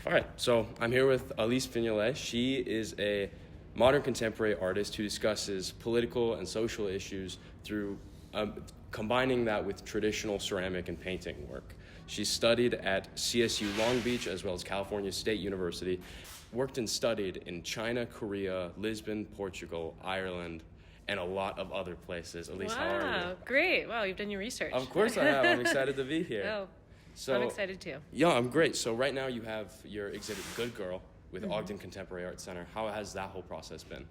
All right, so I'm here with Elyse Pignolet. She is a modern contemporary artist who discusses political and social issues through combining that with traditional ceramic and painting work. She studied at CSU Long Beach as well as California State University, worked and studied in China, Korea, Lisbon, Portugal, Ireland, and a lot of other places. Elyse, how are you? Wow, great. Wow, you've done your research. Of course I have. I'm excited to be here. Oh, So, I'm excited too. Yeah, I'm great. So right now you have your exhibit Good Girl with Ogden Contemporary Arts Center. How has that whole process been?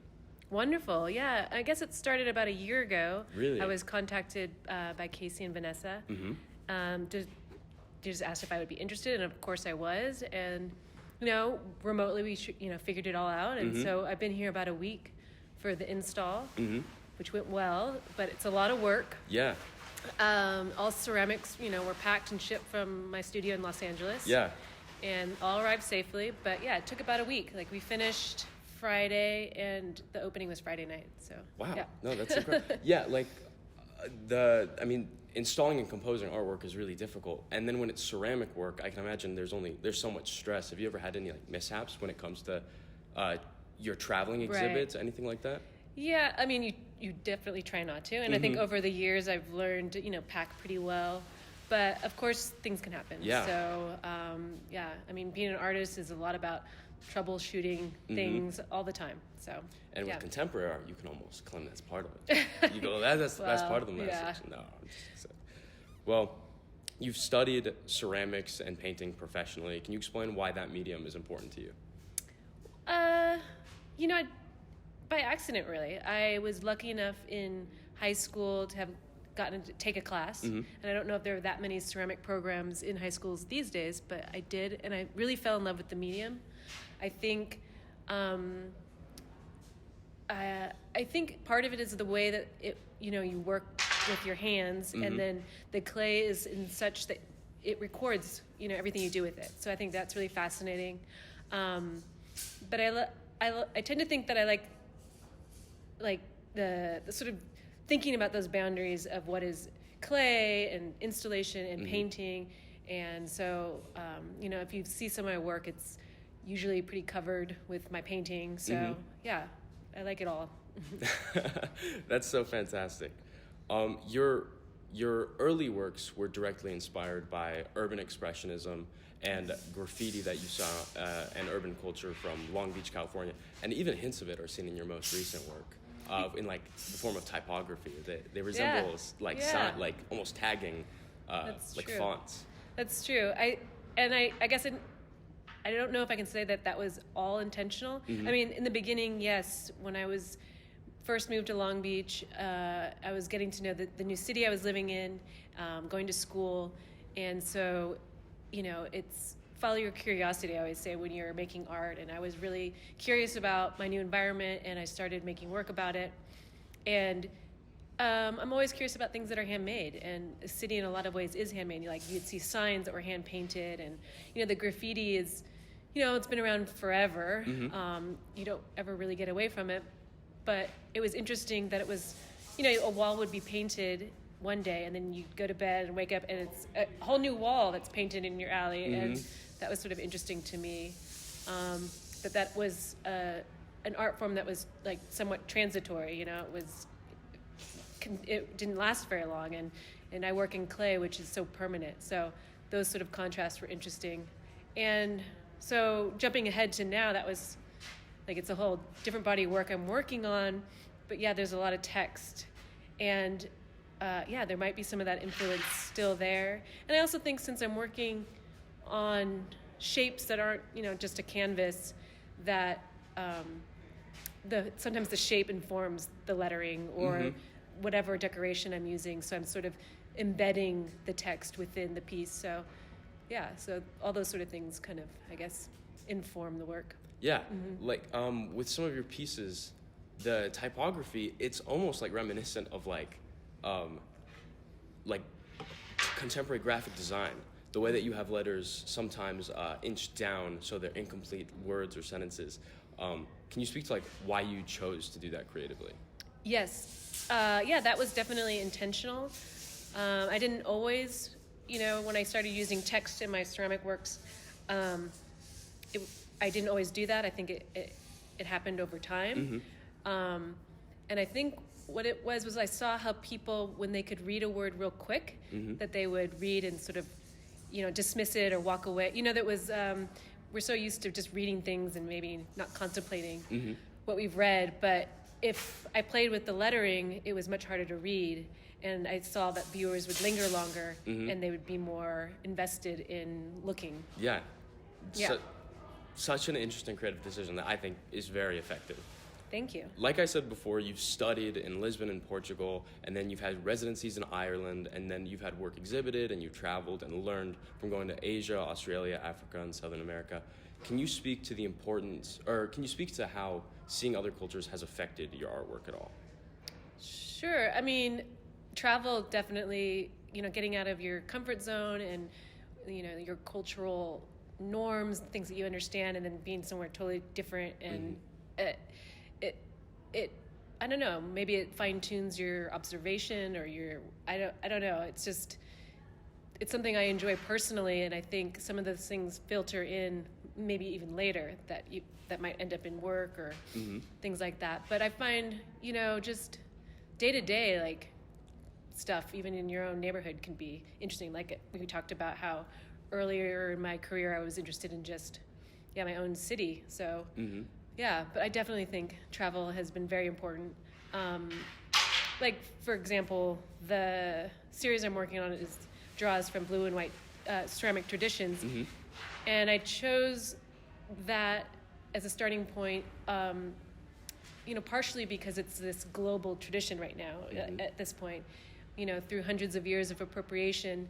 Wonderful. Yeah, I guess it started about a year ago. Really? I was contacted by Casey and Vanessa. To just asked if I would be interested, and of course I was. And remotely we figured it all out. And so I've been here about a week for the install, which went well, but it's a lot of work. Yeah. All ceramics, were packed and shipped from my studio in Los Angeles. Yeah. And all arrived safely. But yeah, it took about a week. Like we finished Friday and the opening was Friday night. So Wow. yeah. No, that's incredible. Yeah, installing and composing artwork is really difficult. And then when it's ceramic work, I can imagine there's so much stress. Have you ever had any mishaps when it comes to your traveling exhibits, anything like that? Yeah, I mean, you definitely try not to. And I think over the years I've learned to, pack pretty well. But, of course, things can happen. Yeah. So, being an artist is a lot about troubleshooting things all the time. So, and with contemporary art, you can almost claim that's part of it. You go, that's part of the message. Yeah. No, I'm just well, you've studied ceramics and painting professionally. Can you explain why that medium is important to you? By accident, really. I was lucky enough in high school to have gotten to take a class. And I don't know if there are that many ceramic programs in high schools these days, but I did, and I really fell in love with the medium. I think part of it is the way that you work with your hands, and then the clay is in such that it records everything you do with it. So I think that's really fascinating. But I tend to think that I like the sort of thinking about those boundaries of what is clay and installation and painting. And so, if you see some of my work, it's usually pretty covered with my painting. So, yeah, I like it all. That's so fantastic. Your early works were directly inspired by urban expressionism and graffiti that you saw and urban culture from Long Beach, California, and even hints of it are seen in your most recent work in the form of typography. They resemble sound, almost tagging true. fonts. That's true. I guess I don't know if I can say that was all intentional. I mean, in the beginning, yes, when I was first moved to Long Beach, I was getting to know the new city I was living in, going to school. And so, it's follow your curiosity, I always say, when you're making art. And I was really curious about my new environment, and I started making work about it. And I'm always curious about things that are handmade. And a city, in a lot of ways, is handmade. You'd see signs that were hand-painted. And, the graffiti is, it's been around forever. You don't ever really get away from it. But it was interesting that it was, a wall would be painted one day, and then you'd go to bed and wake up, and it's a whole new wall that's painted in your alley. And that was sort of interesting to me. That was an art form that was somewhat transitory. It didn't last very long, and I work in clay, which is so permanent. So those sort of contrasts were interesting. And so jumping ahead to now, that was it's a whole different body of work I'm working on. But yeah, there's a lot of text. And there might be some of that influence still there. And I also think since I'm working on shapes that aren't, just a canvas, that sometimes the shape informs the lettering or whatever decoration I'm using. So I'm sort of embedding the text within the piece. So yeah, so all those sort of things kind of, I guess, inform the work. Yeah, with some of your pieces, the typography, it's almost reminiscent of contemporary graphic design. The way that you have letters sometimes inched down so they're incomplete words or sentences. Can you speak to why you chose to do that creatively? Yes, that was definitely intentional. I didn't always, when I started using text in my ceramic works, I didn't always do that. I think it happened over time. And I think what it was I saw how people, when they could read a word real quick, that they would read and sort of, dismiss it or walk away. That was, we're so used to just reading things and maybe not contemplating what we've read. But if I played with the lettering, it was much harder to read. And I saw that viewers would linger longer and they would be more invested in looking. Yeah. Yeah. Such an interesting creative decision that I think is very effective. Thank you. Like I said before, you've studied in Lisbon and Portugal, and then you've had residencies in Ireland, and then you've had work exhibited, and you've traveled and learned from going to Asia, Australia, Africa, and Southern America. Can you speak to the importance, or can you speak to how seeing other cultures has affected your artwork at all? Sure. I mean, travel definitely, getting out of your comfort zone and, your cultural norms, things that you understand, and then being somewhere totally different. And it I don't know, maybe it fine-tunes your observation or I don't know. It's something I enjoy personally, and I think some of those things filter in maybe even later that might end up in work or things like that. But I find, just day-to-day, like, stuff, even in your own neighborhood, can be interesting. Like we talked about how earlier in my career I was interested in just, my own city. So, yeah, but I definitely think travel has been very important. Like, for example, the series I'm working on draws from blue and white ceramic traditions. And I chose that as a starting point, partially because it's this global tradition right now at this point. Through hundreds of years of appropriation,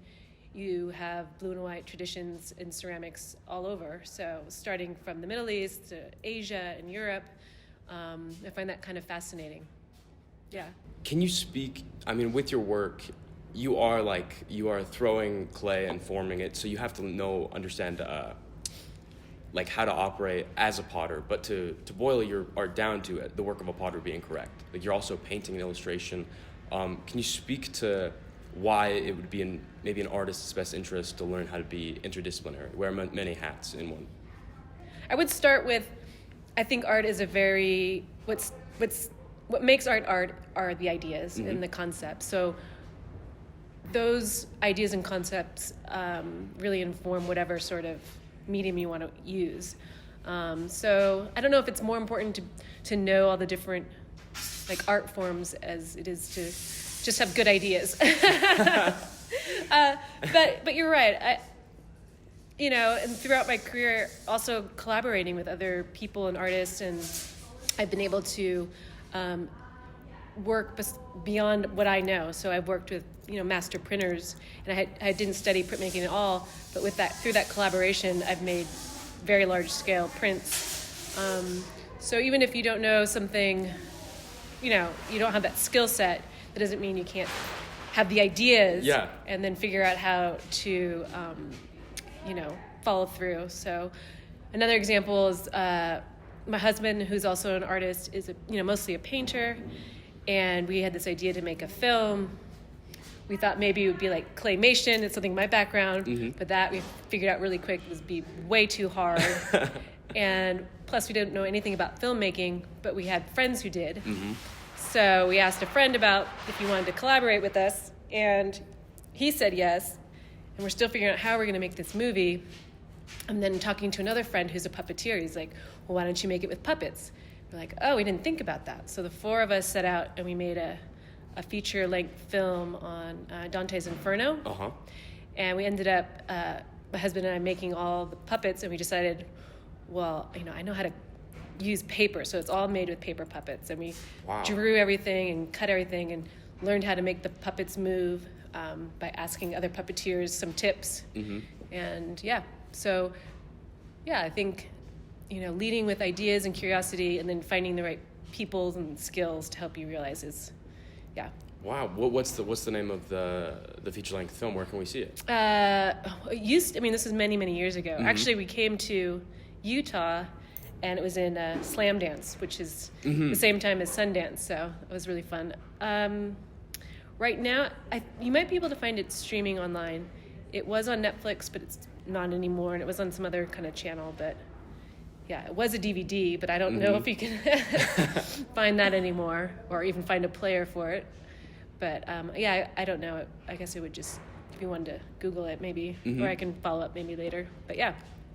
you have blue and white traditions in ceramics all over. So starting from the Middle East to Asia and Europe, I find that kind of fascinating. Yeah. Can you speak, with your work, you are throwing clay and forming it, so you have to understand how to operate as a potter, but to boil your art down to it, the work of a potter being correct. Like, you're also painting an illustration. Can you speak to why it would be maybe an artist's best interest to learn how to be interdisciplinary, wear many hats in one? I would start with, I think art is what makes art are the ideas and the concepts. So those ideas and concepts really inform whatever sort of medium you want to use. So I don't know if it's more important to know all the different art forms as it is to just have good ideas. But you're right. And throughout my career, also collaborating with other people and artists, and I've been able to work beyond what I know. So I've worked with master printers, and I didn't study printmaking at all, but through that collaboration, I've made very large scale prints. So even if you don't know something, you don't have that skill set, that doesn't mean you can't have the ideas and then figure out how to follow through. So another example is my husband, who's also an artist, is mostly a painter, and we had this idea to make a film. We thought maybe it would be like claymation. It's something in my background, but that we figured out really quick would be way too hard. And plus, we didn't know anything about filmmaking, but we had friends who did. So we asked a friend about if he wanted to collaborate with us, and he said yes. And we're still figuring out how we're going to make this movie. And then talking to another friend who's a puppeteer, he's like, well, why don't you make it with puppets? We're like, oh, we didn't think about that. So the four of us set out, and we made a feature-length film on Dante's Inferno. And we ended up, my husband and I, making all the puppets, and we decided, well, I know how to use paper, so it's all made with paper puppets. And we drew everything and cut everything and learned how to make the puppets move by asking other puppeteers some tips. And so I think leading with ideas and curiosity, and then finding the right people and skills to help you realize is Wow. What's the name of the feature-length film? Where can we see it? This was many years ago. Actually, we came to Utah, and it was in Slam Dance, which is the same time as Sundance, so it was really fun. Right now, you might be able to find it streaming online. It was on Netflix, but it's not anymore, and it was on some other kind of channel, but yeah, it was a DVD, but I don't know if you can find that anymore, or even find a player for it. But yeah, I don't know. I guess it would just, if you wanted to Google it, maybe, or I can follow up maybe later. But yeah,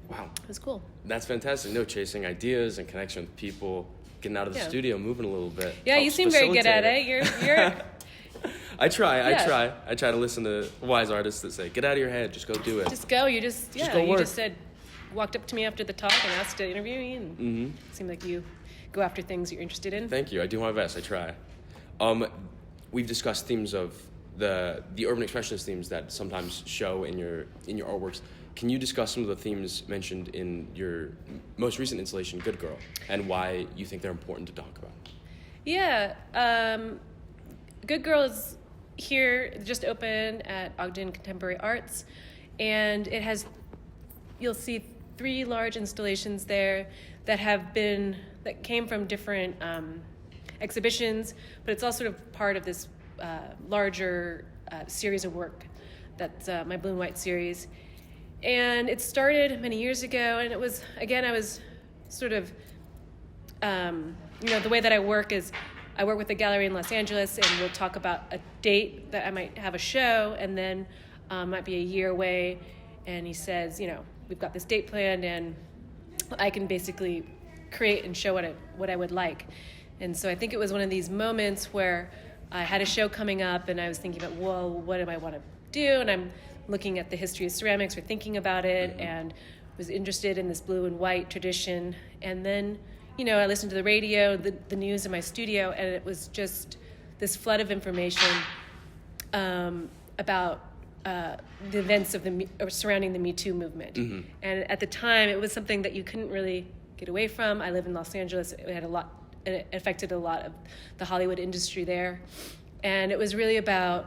Wow. it was cool. That's fantastic. No, chasing ideas and connection with people, getting out of the Yeah. studio, moving a little bit. Yeah, you helps seem very good at facilitate it. You're I try. Yeah. I try to listen to wise artists that say, get out of your head, just go do it. just go. You just go you work. just walked up to me after the talk and asked to interview me, and it seemed like you go after things you're interested in. Thank you. I do my best. I try. We've discussed themes of the urban expressionist themes that sometimes show in your artworks. Can you discuss some of the themes mentioned in your most recent installation, Good Girl, and why you think they're important to talk about? Yeah, Good Girl is here, just opened at Ogden Contemporary Arts, and it has, you'll see 3 large installations there that came from different exhibitions, but it's all sort of part of this larger series of work that's my Blue and White series. And it started many years ago, and it was, again, I was sort of, the way that I work is I work with a gallery in Los Angeles, and we'll talk about a date that I might have a show, and then might be a year away, and he says, we've got this date planned, and I can basically create and show what I would like. And so I think it was one of these moments where I had a show coming up, and I was thinking about, well, what do I want to do? And I'm looking at the history of ceramics, or thinking about it, and was interested in this blue and white tradition. And then, I listened to the radio, the news in my studio, and it was just this flood of information about the events surrounding the Me Too movement. And at the time, it was something that you couldn't really get away from. I live in Los Angeles. It affected a lot of the Hollywood industry there. And it was really about,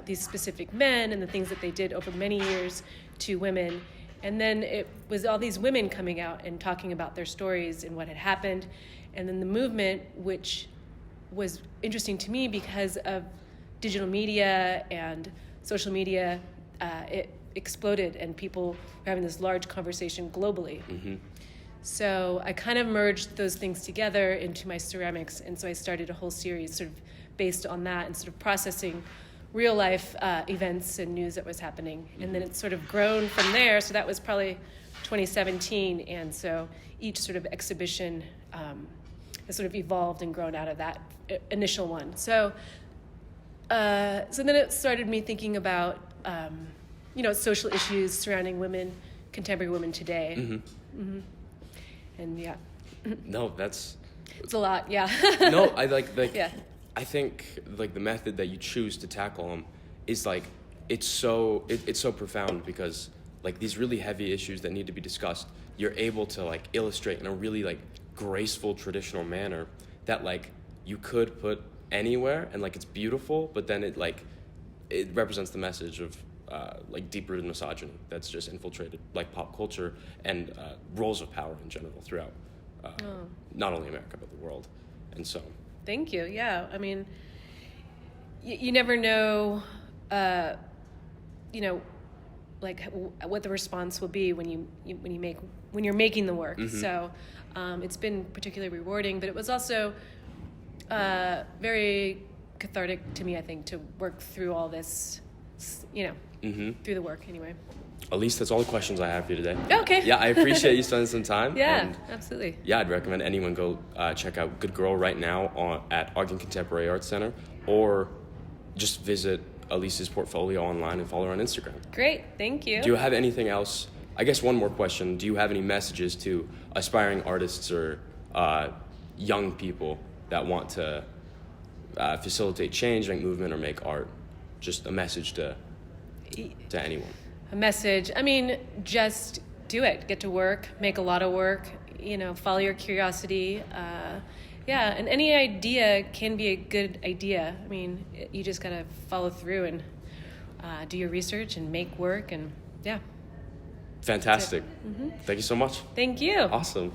these specific men and the things that they did over many years to women. And then it was all these women coming out and talking about their stories and what had happened. And then the movement, which was interesting to me because of digital media and social media, it exploded, and people were having this large conversation globally. So I kind of merged those things together into my ceramics, and so I started a whole series sort of based on that and sort of processing real life events and news that was happening. And then it's sort of grown from there. So that was probably 2017. And so each sort of exhibition has sort of evolved and grown out of that initial one. So then it started me thinking about, social issues surrounding women, contemporary women today. And yeah. No, it's a lot, yeah. No, I like yeah. I think like the method that you choose to tackle them is like it's so profound, because like these really heavy issues that need to be discussed, you're able to like illustrate in a really like graceful traditional manner that like you could put anywhere, and like it's beautiful, but then it represents the message of like deep-rooted misogyny that's just infiltrated like pop culture and roles of power in general throughout not only America but the world. And so thank you. Yeah, I mean, you never know, like what the response will be when you're making the work. So it's been particularly rewarding, but it was also very cathartic to me, I think, to work through all this, through the work anyway. Elyse, that's all the questions I have for you today. Okay. Yeah, I appreciate you spending some time. Yeah, and absolutely. yeah, I'd recommend anyone go check out Good Girl right now at Ogden Contemporary Arts Center, or just visit Elyse's portfolio online and follow her on Instagram. Great, thank you. Do you have anything else? I guess one more question. Do you have any messages to aspiring artists or young people that want to facilitate change, make movement, or make art? Just a message to anyone. A message. I mean, just do it. Get to work, make a lot of work, follow your curiosity. And any idea can be a good idea. I mean, you just got to follow through and do your research and make work, and yeah. Fantastic. Thank you so much. Thank you. Awesome.